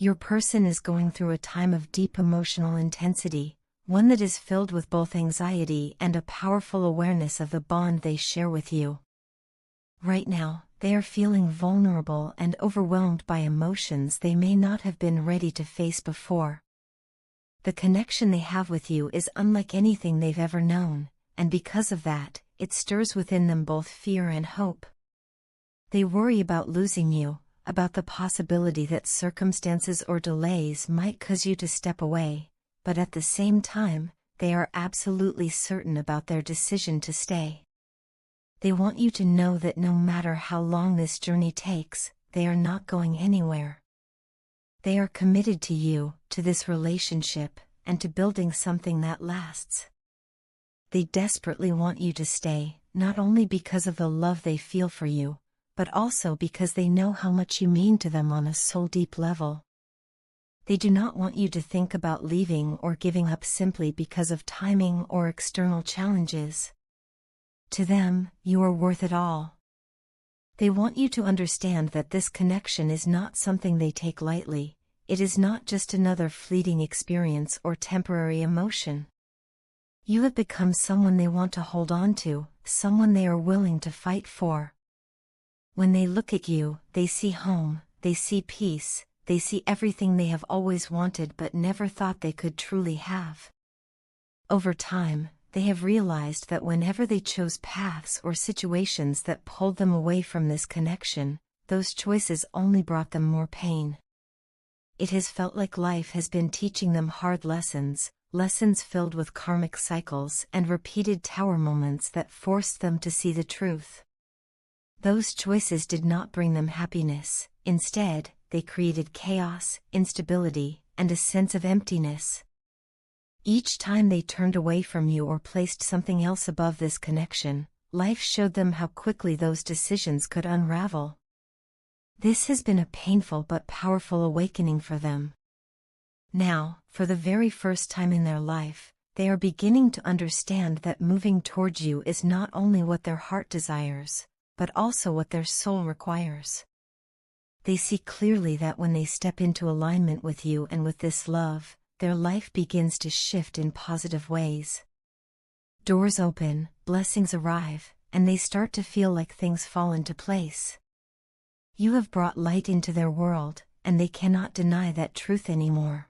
Your person is going through a time of deep emotional intensity, one that is filled with both anxiety and a powerful awareness of the bond they share with you. Right now, they are feeling vulnerable and overwhelmed by emotions they may not have been ready to face before. The connection they have with you is unlike anything they've ever known, and because of that, it stirs within them both fear and hope. They worry about losing you, about the possibility that circumstances or delays might cause you to step away, but at the same time, they are absolutely certain about their decision to stay. They want you to know that no matter how long this journey takes, they are not going anywhere. They are committed to you, to this relationship, and to building something that lasts. They desperately want you to stay, not only because of the love they feel for you, but also because they know how much you mean to them on a soul-deep level. They do not want you to think about leaving or giving up simply because of timing or external challenges. To them, you are worth it all. They want you to understand that this connection is not something they take lightly, it is not just another fleeting experience or temporary emotion. You have become someone they want to hold on to, someone they are willing to fight for. When they look at you, they see home, they see peace, they see everything they have always wanted but never thought they could truly have. Over time, they have realized that whenever they chose paths or situations that pulled them away from this connection, those choices only brought them more pain. It has felt like life has been teaching them hard lessons, lessons filled with karmic cycles and repeated tower moments that forced them to see the truth. Those choices did not bring them happiness, instead, they created chaos, instability, and a sense of emptiness. Each time they turned away from you or placed something else above this connection, life showed them how quickly those decisions could unravel. This has been a painful but powerful awakening for them. Now, for the very first time in their life, they are beginning to understand that moving towards you is not only what their heart desires, but also what their soul requires. They see clearly that when they step into alignment with you and with this love, their life begins to shift in positive ways. Doors open, blessings arrive, and they start to feel like things fall into place. You have brought light into their world, and they cannot deny that truth anymore.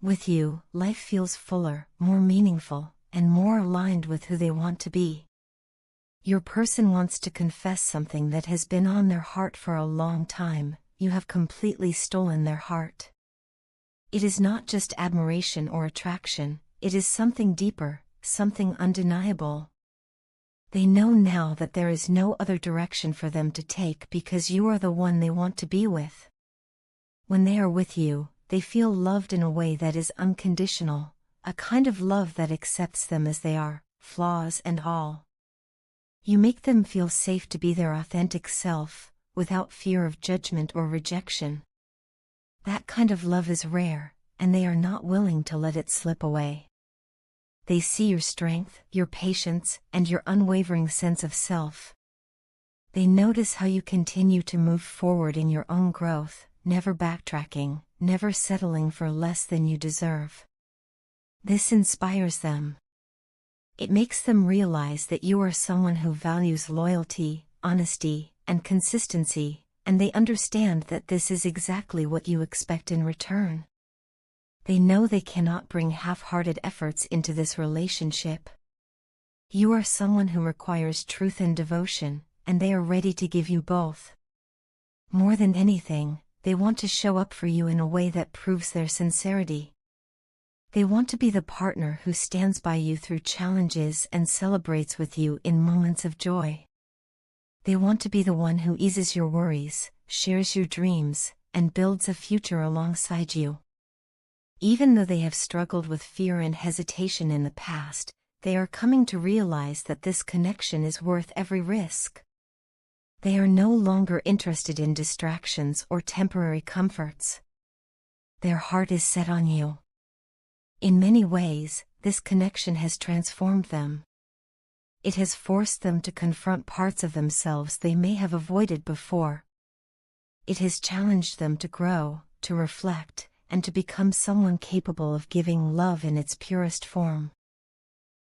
With you, life feels fuller, more meaningful, and more aligned with who they want to be. Your person wants to confess something that has been on their heart for a long time. You have completely stolen their heart. It is not just admiration or attraction, it is something deeper, something undeniable. They know now that there is no other direction for them to take because you are the one they want to be with. When they are with you, they feel loved in a way that is unconditional, a kind of love that accepts them as they are, flaws and all. You make them feel safe to be their authentic self, without fear of judgment or rejection. That kind of love is rare, and they are not willing to let it slip away. They see your strength, your patience, and your unwavering sense of self. They notice how you continue to move forward in your own growth, never backtracking, never settling for less than you deserve. This inspires them. It makes them realize that you are someone who values loyalty, honesty, and consistency, and they understand that this is exactly what you expect in return. They know they cannot bring half-hearted efforts into this relationship. You are someone who requires truth and devotion, and they are ready to give you both. More than anything, they want to show up for you in a way that proves their sincerity. They want to be the partner who stands by you through challenges and celebrates with you in moments of joy. They want to be the one who eases your worries, shares your dreams, and builds a future alongside you. Even though they have struggled with fear and hesitation in the past, they are coming to realize that this connection is worth every risk. They are no longer interested in distractions or temporary comforts. Their heart is set on you. In many ways, this connection has transformed them. It has forced them to confront parts of themselves they may have avoided before. It has challenged them to grow, to reflect, and to become someone capable of giving love in its purest form.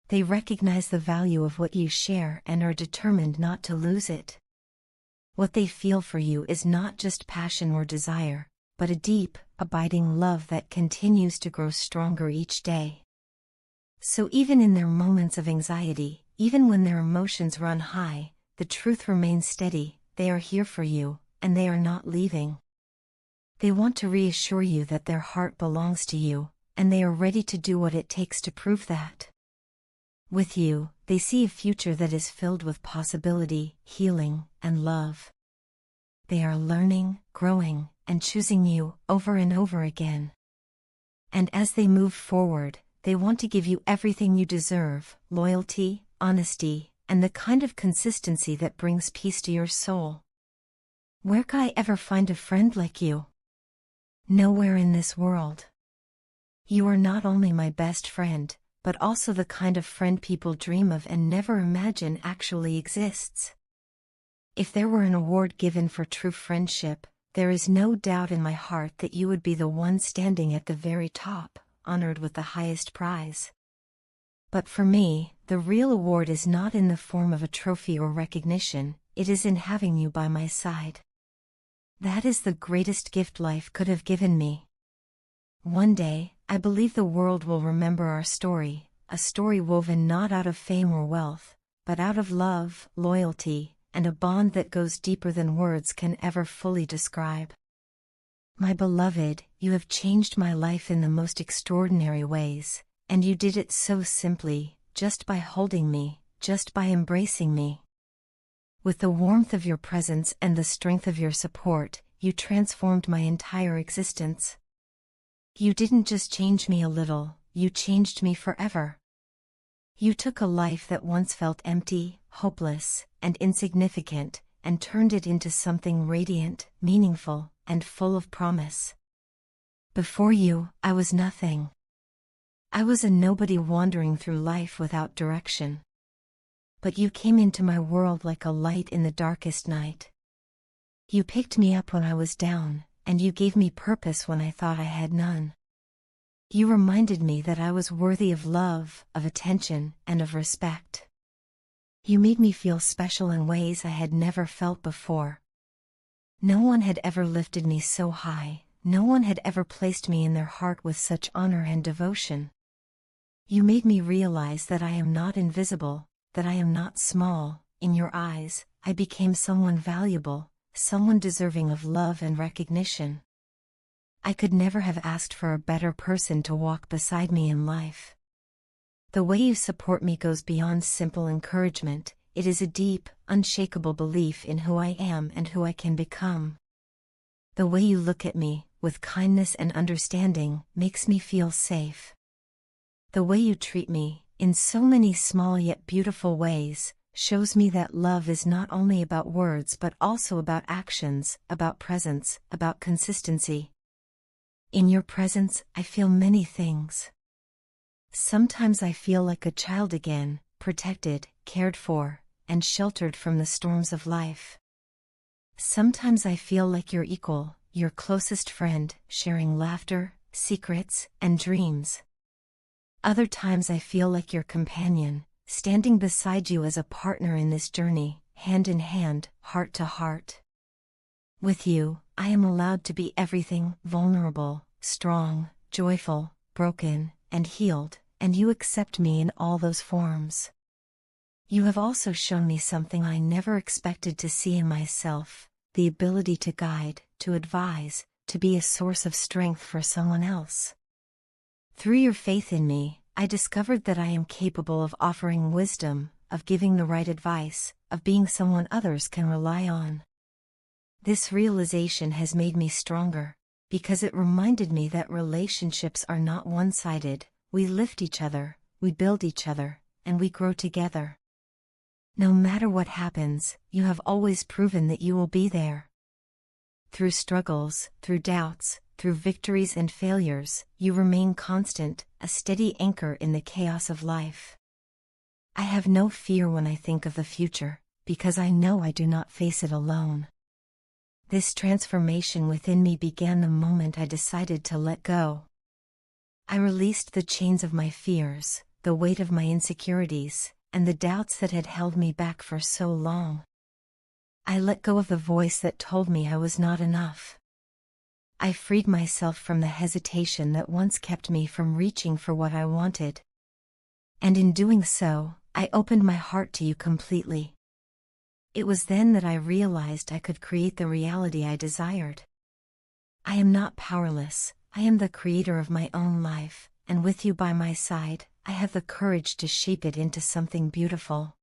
They recognize the value of what you share and are determined not to lose it. What they feel for you is not just passion or desire, but a deep, abiding love that continues to grow stronger each day. So even in their moments of anxiety, even when their emotions run high, the truth remains steady. They are here for you, and they are not leaving. They want to reassure you that their heart belongs to you, and they are ready to do what it takes to prove that. With you, they see a future that is filled with possibility, healing, and love. They are learning, growing, and choosing you over and over again. And as they move forward, they want to give you everything you deserve: loyalty, honesty, and the kind of consistency that brings peace to your soul. Where could I ever find a friend like you? Nowhere in this world. You are not only my best friend, but also the kind of friend people dream of and never imagine actually exists. If there were an award given for true friendship, there is no doubt in my heart that you would be the one standing at the very top, honored with the highest prize. But for me, the real award is not in the form of a trophy or recognition, it is in having you by my side. That is the greatest gift life could have given me. One day, I believe the world will remember our story, a story woven not out of fame or wealth, but out of love, loyalty, and a bond that goes deeper than words can ever fully describe. My beloved, you have changed my life in the most extraordinary ways, and you did it so simply, just by holding me, just by embracing me. With the warmth of your presence and the strength of your support, you transformed my entire existence. You didn't just change me a little, you changed me forever. You took a life that once felt empty, hopeless, and insignificant, and turned it into something radiant, meaningful, and full of promise. Before you, I was nothing. I was a nobody wandering through life without direction. But you came into my world like a light in the darkest night. You picked me up when I was down, and you gave me purpose when I thought I had none. You reminded me that I was worthy of love, of attention, and of respect. You made me feel special in ways I had never felt before. No one had ever lifted me so high, no one had ever placed me in their heart with such honor and devotion. You made me realize that I am not invisible, that I am not small. In your eyes, I became someone valuable, someone deserving of love and recognition. I could never have asked for a better person to walk beside me in life. The way you support me goes beyond simple encouragement, it is a deep, unshakable belief in who I am and who I can become. The way you look at me, with kindness and understanding, makes me feel safe. The way you treat me, in so many small yet beautiful ways, shows me that love is not only about words but also about actions, about presence, about consistency. In your presence, I feel many things. Sometimes I feel like a child again, protected, cared for, and sheltered from the storms of life. Sometimes I feel like your equal, your closest friend, sharing laughter, secrets, and dreams. Other times I feel like your companion, standing beside you as a partner in this journey, hand in hand, heart to heart. With you, I am allowed to be everything: vulnerable, strong, joyful, broken, and healed, and you accept me in all those forms. You have also shown me something I never expected to see in myself: the ability to guide, to advise, to be a source of strength for someone else. Through your faith in me, I discovered that I am capable of offering wisdom, of giving the right advice, of being someone others can rely on. This realization has made me stronger, because it reminded me that relationships are not one-sided. We lift each other, we build each other, and we grow together. No matter what happens, you have always proven that you will be there. Through struggles, through doubts, through victories and failures, you remain constant, a steady anchor in the chaos of life. I have no fear when I think of the future, because I know I do not face it alone. This transformation within me began the moment I decided to let go. I released the chains of my fears, the weight of my insecurities, and the doubts that had held me back for so long. I let go of the voice that told me I was not enough. I freed myself from the hesitation that once kept me from reaching for what I wanted. And in doing so, I opened my heart to you completely. It was then that I realized I could create the reality I desired. I am not powerless, I am the creator of my own life, and with you by my side, I have the courage to shape it into something beautiful.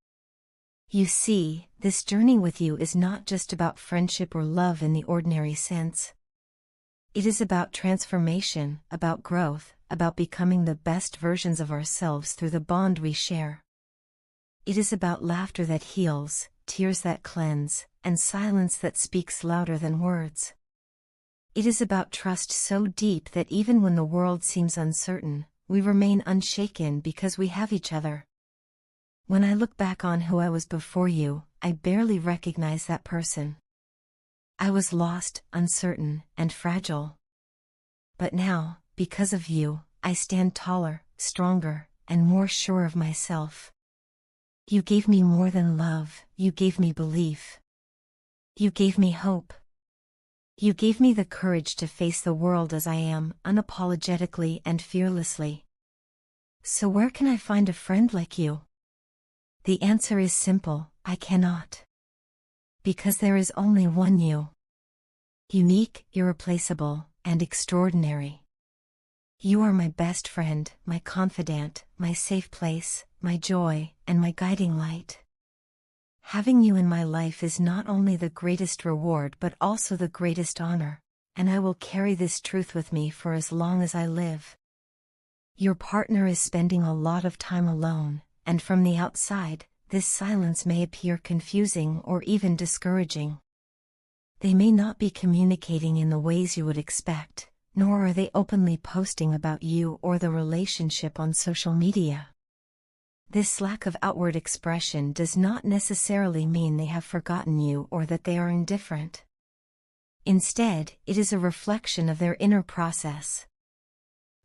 You see, this journey with you is not just about friendship or love in the ordinary sense. It is about transformation, about growth, about becoming the best versions of ourselves through the bond we share. It is about laughter that heals, tears that cleanse, and silence that speaks louder than words. It is about trust so deep that even when the world seems uncertain, we remain unshaken because we have each other. When I look back on who I was before you, I barely recognize that person. I was lost, uncertain, and fragile. But now, because of you, I stand taller, stronger, and more sure of myself. You gave me more than love, you gave me belief. You gave me hope. You gave me the courage to face the world as I am, unapologetically and fearlessly. So where can I find a friend like you? The answer is simple, I cannot. Because there is only one you. Unique, irreplaceable, and extraordinary. You are my best friend, my confidant, my safe place, my joy, and my guiding light. Having you in my life is not only the greatest reward but also the greatest honor, and I will carry this truth with me for as long as I live. Your partner is spending a lot of time alone, and from the outside, this silence may appear confusing or even discouraging. They may not be communicating in the ways you would expect, nor are they openly posting about you or the relationship on social media. This lack of outward expression does not necessarily mean they have forgotten you or that they are indifferent. Instead, it is a reflection of their inner process.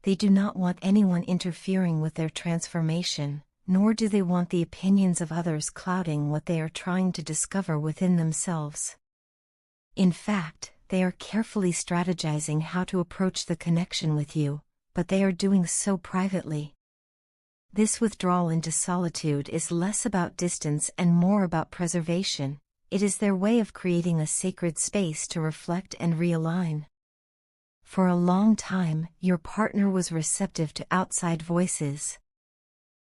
They do not want anyone interfering with their transformation, nor do they want the opinions of others clouding what they are trying to discover within themselves. In fact, they are carefully strategizing how to approach the connection with you, but they are doing so privately. This withdrawal into solitude is less about distance and more about preservation. It is their way of creating a sacred space to reflect and realign. For a long time, your partner was receptive to outside voices.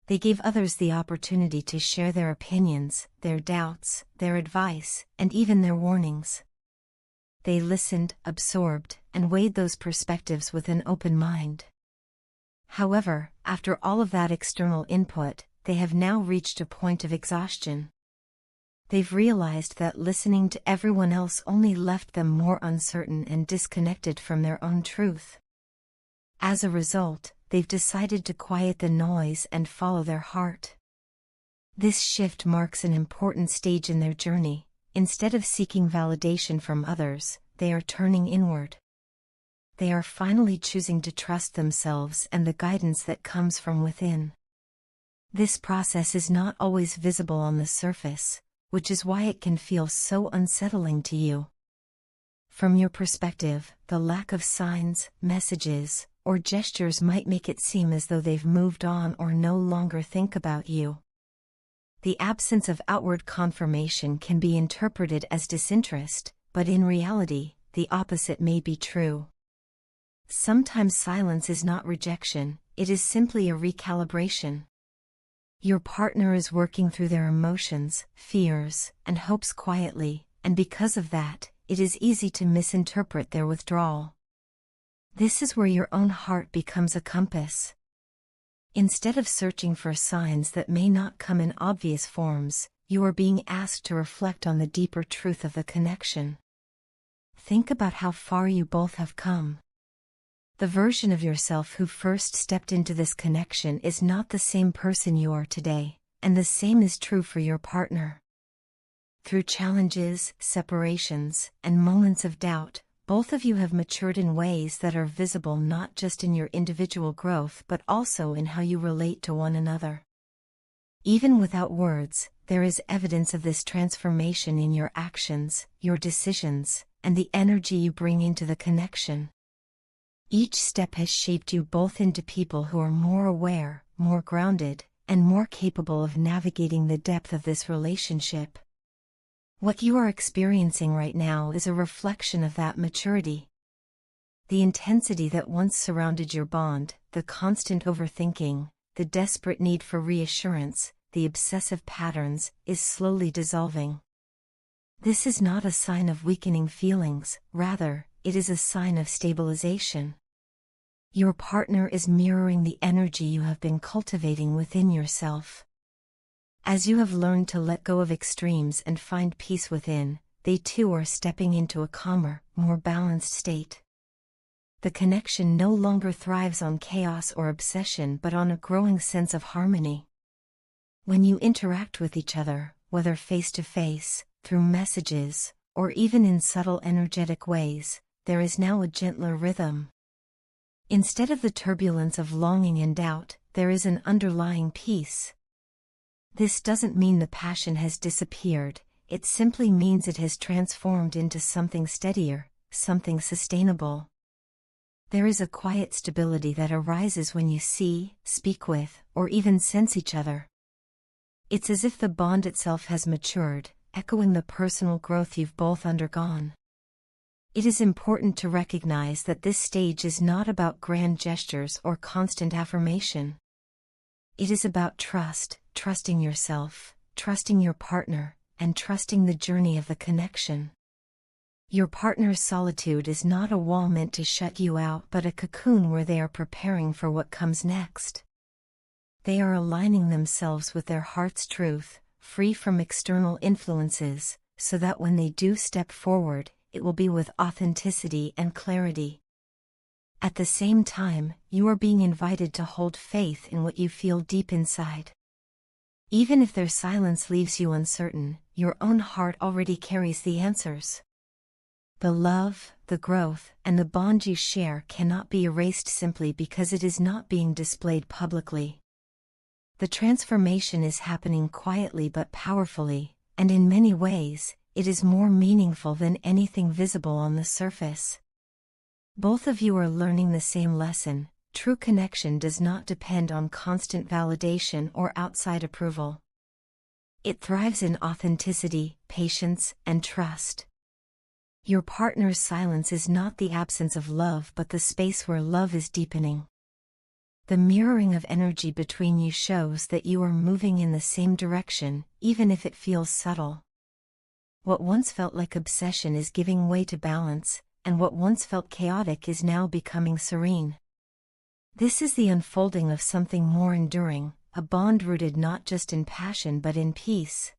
They gave others the opportunity to share their opinions, their doubts, their advice, and even their warnings. They listened, absorbed, and weighed those perspectives with an open mind. However, after all of that external input, they have now reached a point of exhaustion. They've realized that listening to everyone else only left them more uncertain and disconnected from their own truth. As a result, they've decided to quiet the noise and follow their heart. This shift marks an important stage in their journey. Instead of seeking validation from others, they are turning inward. They are finally choosing to trust themselves and the guidance that comes from within. This process is not always visible on the surface, which is why it can feel so unsettling to you. From your perspective, the lack of signs, messages, or gestures might make it seem as though they've moved on or no longer think about you. The absence of outward confirmation can be interpreted as disinterest, but in reality, the opposite may be true. Sometimes silence is not rejection, it is simply a recalibration. Your partner is working through their emotions, fears, and hopes quietly, and because of that, it is easy to misinterpret their withdrawal. This is where your own heart becomes a compass. Instead of searching for signs that may not come in obvious forms, you are being asked to reflect on the deeper truth of the connection. Think about how far you both have come. The version of yourself who first stepped into this connection is not the same person you are today, and the same is true for your partner. Through challenges, separations, and moments of doubt, both of you have matured in ways that are visible not just in your individual growth but also in how you relate to one another. Even without words, there is evidence of this transformation in your actions, your decisions, and the energy you bring into the connection. Each step has shaped you both into people who are more aware, more grounded, and more capable of navigating the depth of this relationship. What you are experiencing right now is a reflection of that maturity. The intensity that once surrounded your bond, the constant overthinking, the desperate need for reassurance, the obsessive patterns, is slowly dissolving. This is not a sign of weakening feelings, rather, it is a sign of stabilization. Your partner is mirroring the energy you have been cultivating within yourself. As you have learned to let go of extremes and find peace within, they too are stepping into a calmer, more balanced state. The connection no longer thrives on chaos or obsession but on a growing sense of harmony. When you interact with each other, whether face-to-face, through messages, or even in subtle energetic ways, there is now a gentler rhythm. Instead of the turbulence of longing and doubt, there is an underlying peace. This doesn't mean the passion has disappeared, it simply means it has transformed into something steadier, something sustainable. There is a quiet stability that arises when you see, speak with, or even sense each other. It's as if the bond itself has matured, echoing the personal growth you've both undergone. It is important to recognize that this stage is not about grand gestures or constant affirmation. It is about trust, trusting yourself, trusting your partner, and trusting the journey of the connection. Your partner's solitude is not a wall meant to shut you out but a cocoon where they are preparing for what comes next. They are aligning themselves with their heart's truth, free from external influences, so that when they do step forward, it will be with authenticity and clarity. At the same time, you are being invited to hold faith in what you feel deep inside. Even if their silence leaves you uncertain, your own heart already carries the answers. The love, the growth, and the bond you share cannot be erased simply because it is not being displayed publicly. The transformation is happening quietly but powerfully, and in many ways, it is more meaningful than anything visible on the surface. Both of you are learning the same lesson: true connection does not depend on constant validation or outside approval. It thrives in authenticity, patience, and trust. Your partner's silence is not the absence of love but the space where love is deepening. The mirroring of energy between you shows that you are moving in the same direction, even if it feels subtle. What once felt like obsession is giving way to balance, and what once felt chaotic is now becoming serene. This is the unfolding of something more enduring, a bond rooted not just in passion but in peace.